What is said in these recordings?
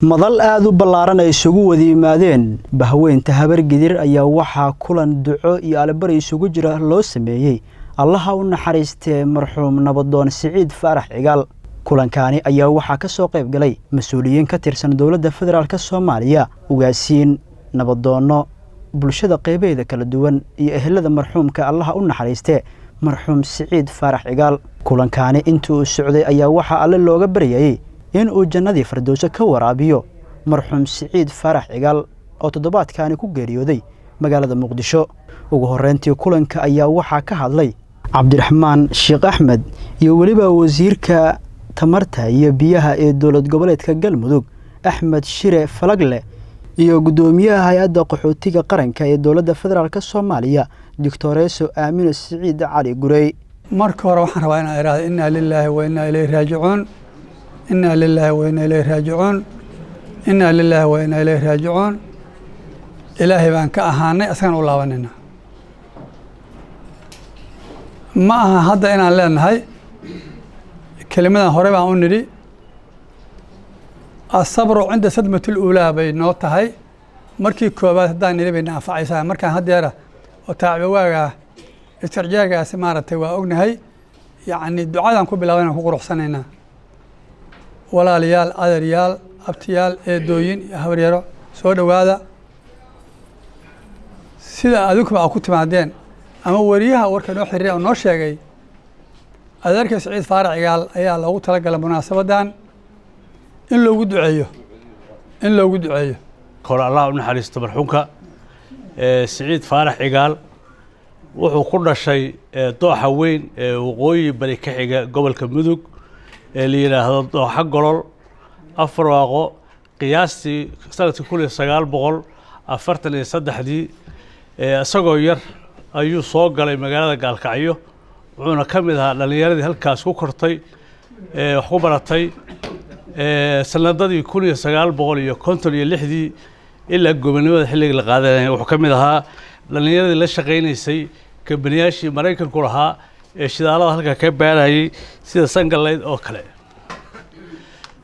madal aad u ballaaran ay isugu wada yimaadeen bahweynta habargidir ayaa waxaa kulan duco iyo alabari isugu jira loo sameeyay allaha u naxariistee marxuum nabadoon Siciid Faarax Cigaal kulankaani ayaa waxaa ka soo qayb galay mas'uuliyiin ka tirsan dawladda federaalka Soomaaliya ugaasiin nabadoono bulshada qaybaheeda kala duwan iyo ehelada marxuumka allaha u naxariistee marxuum Siciid Faarax Cigaal kulankaani intuu socday ayaa waxaa alle looga baryayay in uu jannadii Firdawsa ka waraabiyo marxuum Siciid Faarax Cigaal oo toddobaadkaani ku geeriyooday magaalada Muqdisho ugu horeyntii kulanka ayaa waxaa ka hadlay Cabdiraxmaan Sheekh Axmed iyo waliba wasiirka tamarta iyo biyaha ee dawlad goboleedka Galmudug Axmed Shire Falagle iyo gudoomiyaha hay'adda qaxootiga qaranka ee dawladda federaalka Soomaaliya Dictoreso Aamina Siciid Cali Gurey marka hore waxaan rabaa inaan iraahdo inna lillahi wa inna ilayhi raaji'uun إنا لله وإنا إليه راجعون إنا لله وإنا إليه راجعون إلهي بان كأهاني أسكن الله وننا ما هذا إنا لنا هاي كلمة هربا ونري الصبر عند صدمة الأولى بينوت هاي مركي كوبات داني لبي نافع عيسى مركان هذا يرى وتعبوا استرجاع سمارة وأغنى هاي يعني الدعاء نكون بلاوين نكون رحسننا walaalyaal adeeryaal abtiyaal eedooyin iyo habaryaro soo dhawaada sida adinku ku timaadeen ama wariyaha warka noo xiriir oo noo sheegay adeerka Siciid Faarax Cigaal ayaa loogu talagalay munaasabadan in loogu duceeyo kor Allah u naxariisto marxuumka Siciid Faarax Cigaal wuxuu ku dhashay dooxa weyn ee waqooyi bari ka xiga gobolka Mudug ليراه حق قلول أفرواقو قياسي سنة كل سجال بقول أفرت اللي صدق دي سجوير أيو صوق على مجال قال كعيو وأنا كملها لليرد هالكاس كوكرتي حبرتي سنة دي كل سجال بقول يكونتر يلحدي إلا الجبنوة حلق القادة وحكملها لليرد اللي شقيني سي كبنياشي مريكن كلها shidaalada halka ka baaray sida sangaleed oo kale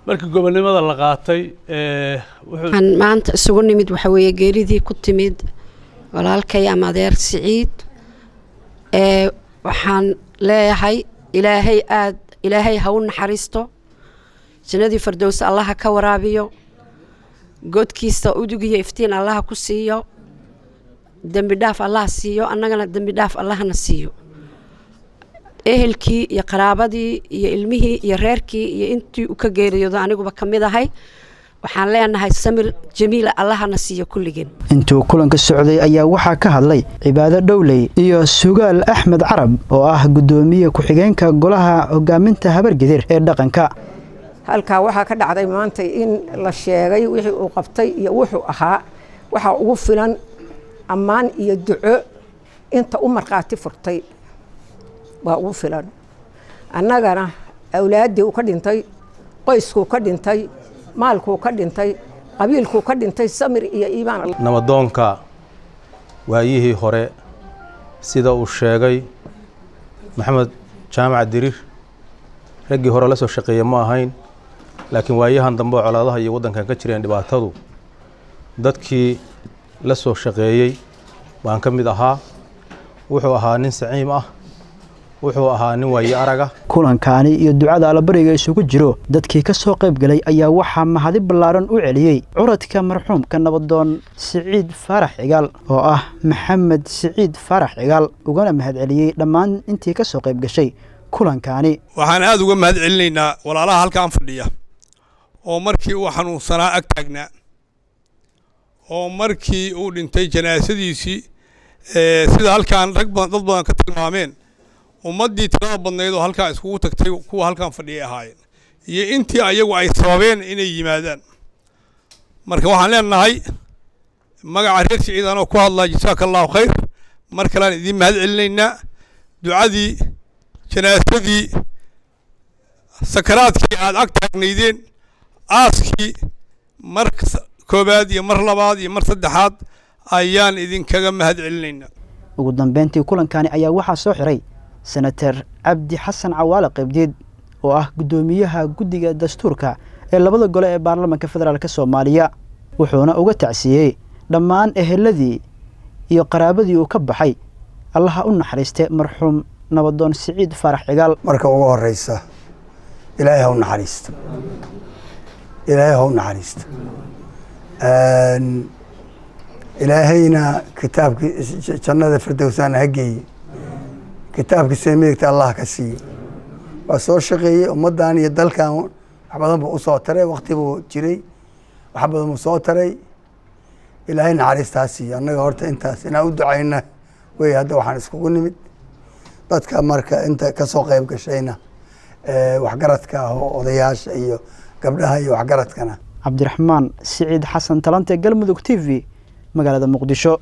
markii gobonimada la qaatay waxaan maanta isugu nimid waxa weeye geeridii ku timid walaalkay ama adeer Siciid waxaan leeyahay ilaahay ha u naxariisto jannadii Firdawsa Allah ka waraabiyo godkiisa udugiyo iftiin Allah ku siiyo dambi dhaaf Allah siiyo annagana dambi dhaaf Allahna siiyo ehelkii iyo qaraabadii iyo ilmihii iyo reerkii iyo intii uu ka geeriyoodo aniguba kamid ahay waxaan leenahay samir jamiil Allahna siiyo kulligeen intuu kulanka socday ayaa waxaa ka hadlay cibaado dhowley iyo sugaal Axmed Carab oo ah gudoomiye ku xigeenka golaha hogaaminta habargidir ee dhaqanka halka waxa ka dhacday maanta in la sheegay wixii uu qabtay iyo wuxuu ahaa waxa ugu filan ammaan iyo duco inta u marqaati furtay waa ugu filan annagana awlaadii uu ka dhintay qoysku ka dhintay maalku ka dhintay qabiilku ka dhintay samir iyo iimaan nabadoonka waayihii hore sida uu sheegay maxamed jaamac dirir ragii hore la soo shaqeeyay ma ahayn laakiin waayahan dambe colaadaha iyo wadankan ka jireen dhibaatadu dadkii la soo shaqeeyay waan ka mid ahaa wuxuu ahaa nin saciim ah wuxuu ahaa nin waayo araga kulankaani iyo ducada alabariga isugu jiro dadkii ka soo qayb galay ayaa waxaa mahadi ballaaran u celiyay curadka marxuumka nabadoon Siciid Faarax Cigaal oo ah Maxamed Siciid Faarax Cigaal ugana mahad celiyay dhammaan intii ka soo qayb gashay kulankaani waxaan aad uga mahad celinaynaa walaalaha halkaan fadhiya oo markii uu xanuunsanaa ag taagnaa oo markii uu dhintay janaasadiisii sida halkaan dad badan ka tilmaameen ummadii tirada badneed oo halka iskugu tagtay kuwa halkan fadhiyay ahaayeen iyo intii ayagu ay sababeen inay yimaadaan marka waxaan leenahay magaca reer Siciidan oo ku hadlay jazaakallahu khayr marka laan idin mahad celinaynaa ducadii janaasadii sakaraadkii aad ag taagnaydeen aaskii mar koobaad iyo mar labaad iyo mar saddexaad ayaan idinkaga mahad celinaynaa ugu dambeyntii kulankaani ayaa waxaa soo xiray senator Cabdi Xasan Cawaale Qeybdiid oo ah gudoomiyaha guddiga dastuurka ee labada gole ee baarlamaanka federaalk Soomaaliya wuxuuna uga tacsiyay dhammaan eheladii iyo qaraabadii uu ka baxay Allah u naxariistay marxuum nabadoon Siciid Faarax Cigaal marka ugu horeysa Ilaahay u naxariisto Ilaahay u naxariisto إلهينا كتاب جنة فردوسان هجي كتاب كسميك الله كسي وصور شقي ومداني يدل كان حبضن بأساطرة وقت بجري وحبضن مساطرة إلهينا عريس تاسي أنا قررت أنت أنا أدعينا وهذا وحنسكون نمت ضد كمركة أنت كسوق يبقى شينا وحجرتك وضياش أيوه قبلها أيوه وحجرتك أنا عبد الرحمن سعيد حسن تلانتي قلمذوق TV magaalada Muqdisho